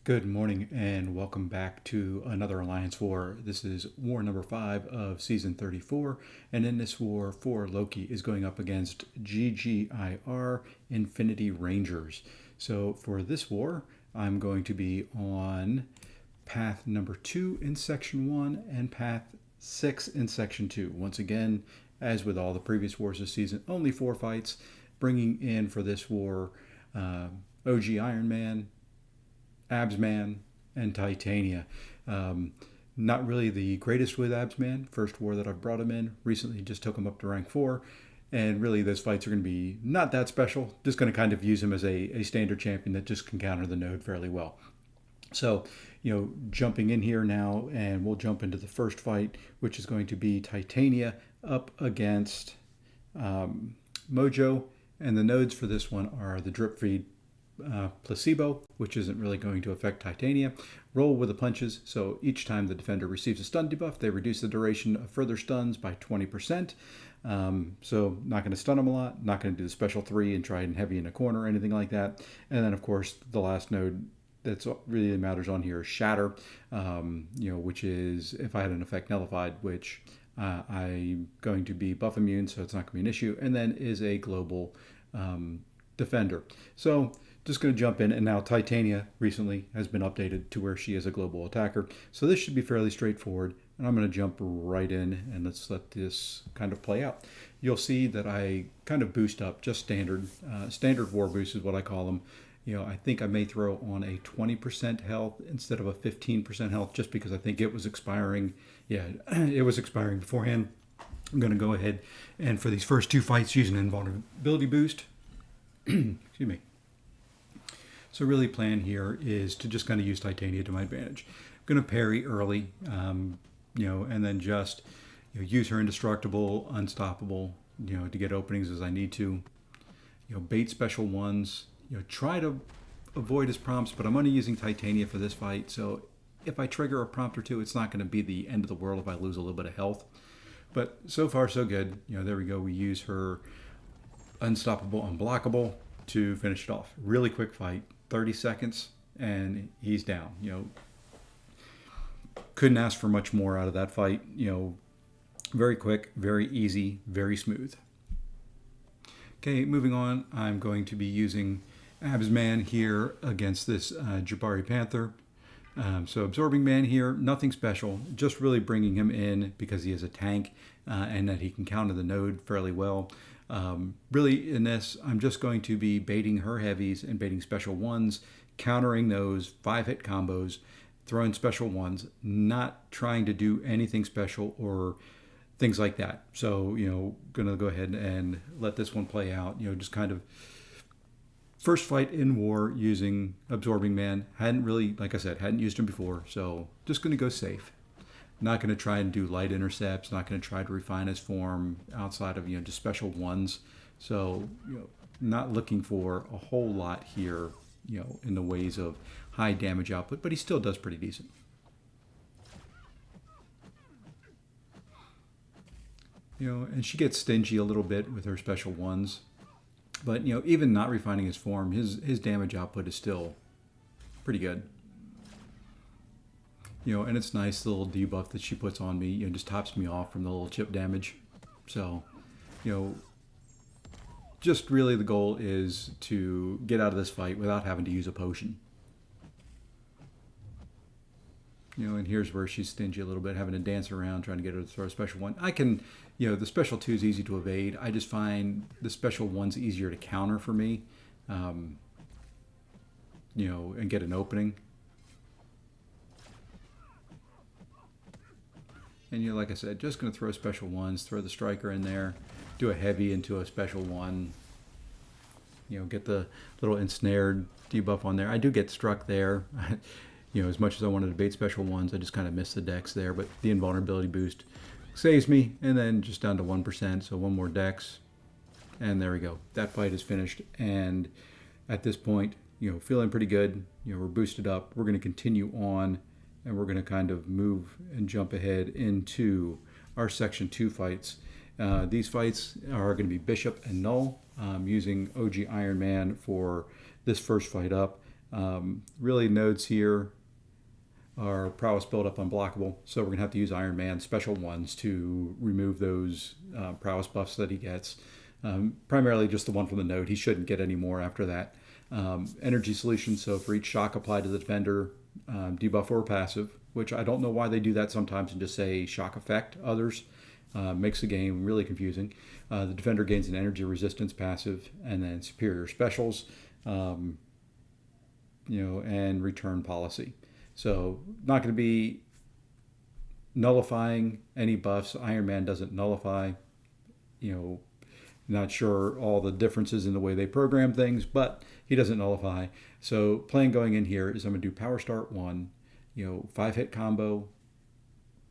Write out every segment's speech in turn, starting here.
Good morning and welcome back to another Alliance War. This is war number 5 of season 34, and in this war, Loki is going up against GGIR Infinity Rangers. So for this war, I'm going to be on path number 2 in section 1 and path 6 in section 2. Once again, as with all the previous wars this season, only 4 fights, bringing in for this war OG Ironman, Absman, and Titania. Not really the greatest with Absman. First war that I've brought him in. Recently just took him up to rank 4. And really those fights are going to be not that special. Just going to kind of use him as a standard champion that just can counter the node fairly well. So, jumping in here now, and we'll jump into the first fight, which is going to be Titania up against Mojo. And the nodes for this one are the drip feed placebo, which isn't really going to affect Titania. Roll with the punches, so each time the defender receives a stun debuff, they reduce the duration of further stuns by 20%. So not going to stun them a lot, not going to do the special 3 and try and heavy in a corner or anything like that. And then, of course, the last node that's really matters on here is Shatter, which is if I had an effect nullified, which I'm going to be buff immune, so it's not going to be an issue, and then is a global defender. So just going to jump in, and now Titania recently has been updated to where she is a global attacker. So this should be fairly straightforward, and I'm going to jump right in, and let's let this kind of play out. You'll see that I kind of boost up just standard war boost is what I call them. I think I may throw on a 20% health instead of a 15% health just because I think it was expiring. Yeah, it was expiring beforehand. I'm going to go ahead and for these first 2 fights use an invulnerability boost. Excuse me. So really plan here is to just kind of use Titania to my advantage. I'm going to parry early, and then just use her indestructible, unstoppable, to get openings as I need to. Bait special ones, try to avoid his prompts, but I'm only using Titania for this fight. So if I trigger a prompt or 2, it's not going to be the end of the world if I lose a little bit of health. But so far so good. There we go. We use her unstoppable, unblockable to finish it off. Really quick fight. 30 seconds and he's down. Couldn't ask for much more out of that fight. Very quick, very easy, very smooth. Okay, moving on, I'm going to be using Absman here against this Jabari Panther. So Absorbing Man here, nothing special, just really bringing him in because he is a tank and that he can counter the node fairly well. Really, in this, I'm just going to be baiting her heavies and baiting special ones, countering those 5-hit combos, throwing special ones, not trying to do anything special or things like that. So, going to go ahead and let this one play out. Just kind of first fight in war using Absorbing Man. Hadn't really, like I said, hadn't used him before. So just going to go safe. Not going to try and do light intercepts. Not going to try to refine his form outside of just special ones. So not looking for a whole lot here. In the ways of high damage output, but he still does pretty decent. And she gets stingy a little bit with her special ones, but even not refining his form, his damage output is still pretty good. And it's nice, the little debuff that she puts on me, just tops me off from the little chip damage. So, just really the goal is to get out of this fight without having to use a potion. And here's where she's stingy a little bit, having to dance around, trying to get her to throw a special one. I can, the special 2 is easy to evade. I just find the special 1's easier to counter for me, and get an opening. And like I said, just going to throw special 1s, throw the striker in there, do a heavy into a special 1. Get the little ensnared debuff on there. I do get struck there. As much as I wanted to bait special 1s, I just kind of missed the dex there. But the invulnerability boost saves me, and then just down to 1%. So 1 more dex, and there we go. That fight is finished. And at this point, feeling pretty good. We're boosted up. We're going to continue on. And we're going to kind of move and jump ahead into our Section 2 fights. These fights are going to be Bishop and Null, using OG Ironman for this first fight up. Really, nodes here are prowess build up unblockable, so we're going to have to use Ironman special ones to remove those prowess buffs that he gets. Primarily just the one from the node. He shouldn't get any more after that. Energy solution, so for each shock applied to the defender, debuff or passive, which I don't know why they do that sometimes and just say shock effect others. Makes the game really confusing. The defender gains an energy resistance passive, and then superior specials, and return policy. So not going to be nullifying any buffs. Ironman doesn't nullify. Not sure all the differences in the way they program things, but he doesn't nullify. So plan going in here is I'm going to do power start 1, 5-hit combo,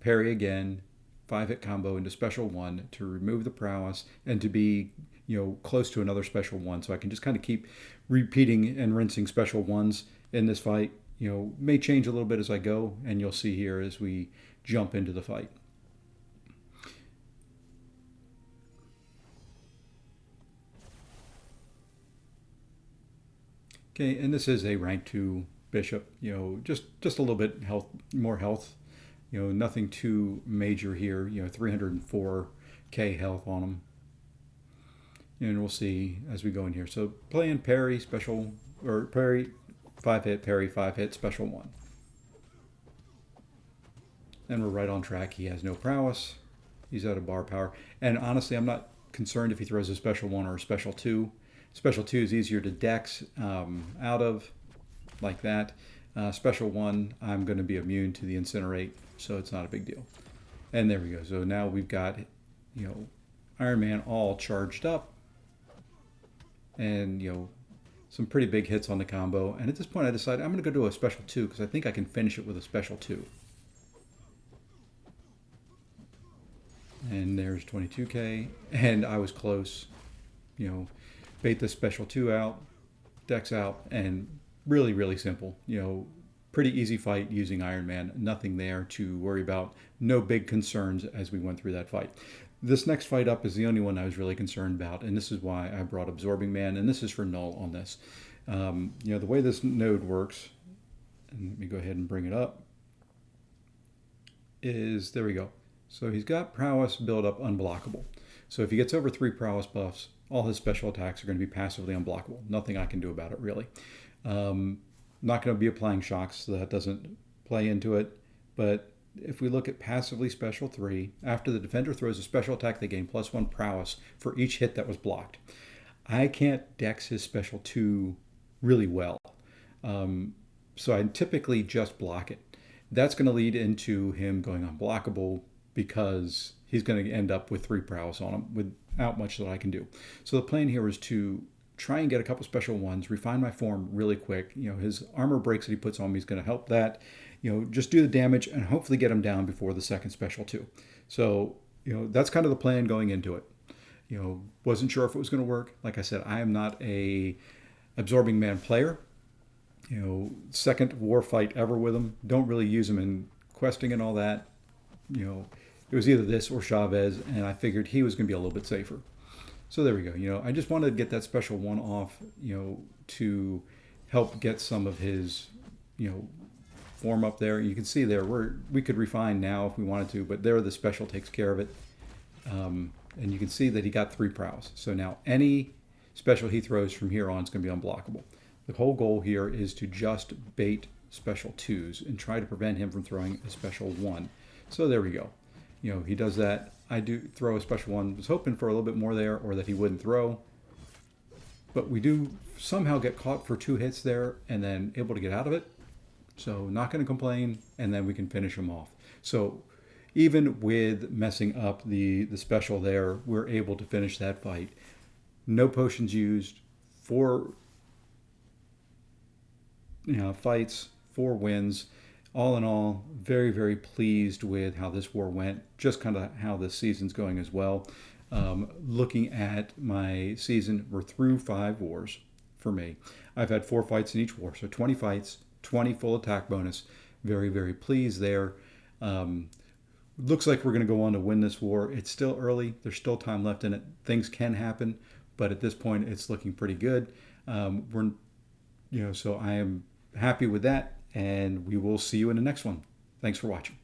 parry again, 5-hit combo into special 1 to remove the prowess and to be close to another special 1. So I can just kind of keep repeating and rinsing special 1s in this fight. May change a little bit as I go, and you'll see here as we jump into the fight. Okay, and this is a rank 2 bishop. Just a little bit more health. Nothing too major here. 304k health on him. And we'll see as we go in here. So playing parry, special, or parry, 5-hit, parry, 5-hit, special 1. And we're right on track. He has no prowess. He's out of bar power. And honestly, I'm not concerned if he throws a special 1 or a special 2. Special 2 is easier to dex out of, like that. Special 1, I'm going to be immune to the incinerate, so it's not a big deal. And there we go. So now we've got, Iron Man all charged up. And, some pretty big hits on the combo. And at this point, I decided I'm going to go to a special 2 because I think I can finish it with a special 2. And there's 22k. And I was close. Bait the special 2 out, dex out, and really, really simple. Pretty easy fight using Iron Man. Nothing there to worry about. No big concerns as we went through that fight. This next fight up is the only one I was really concerned about, and this is why I brought Absorbing Man, and this is for Null on this. The way this node works, and let me go ahead and bring it up, is, there we go. So he's got prowess build up unblockable. So if he gets over 3 prowess buffs, all his special attacks are going to be passively unblockable. Nothing I can do about it, really. Not going to be applying shocks, so that doesn't play into it. But if we look at passively special 3, after the defender throws a special attack, they gain +1 prowess for each hit that was blocked. I can't dex his special 2 really well. So I typically just block it. That's going to lead into him going unblockable because he's going to end up with 3 prowess on him without much that I can do. So the plan here is to try and get a couple special 1s, refine my form really quick. His armor breaks that he puts on me is going to help that. Just do the damage and hopefully get him down before the second special 2. So, that's kind of the plan going into it. Wasn't sure if it was going to work. Like I said, I am not a Absorbing Man player. Second war fight ever with him. Don't really use him in questing and all that. It was either this or Chavez, and I figured he was going to be a little bit safer. So there we go. I just wanted to get that special 1 off, to help get some of his, form up there. You can see there we could refine now if we wanted to, but there the special takes care of it. And you can see that he got 3 prowess. So now any special he throws from here on is going to be unblockable. The whole goal here is to just bait special 2s and try to prevent him from throwing a special 1. So there we go. He does that. I do throw a special 1. Was hoping for a little bit more there, or that he wouldn't throw. But we do somehow get caught for 2 hits there and then able to get out of it. So not going to complain, and then we can finish him off. So even with messing up the special there, we're able to finish that fight. No potions used, 4 fights, 4 wins. All in all, very, very pleased with how this war went, just kind of how this season's going as well. Looking at my season, we're through 5 wars for me. I've had 4 fights in each war, so 20 fights, 20 full attack bonus. Very, very pleased there. Looks like we're going to go on to win this war. It's still early. There's still time left in it. Things can happen, but at this point, it's looking pretty good. We're So I am happy with that, and we will see you in the next one. Thanks for watching.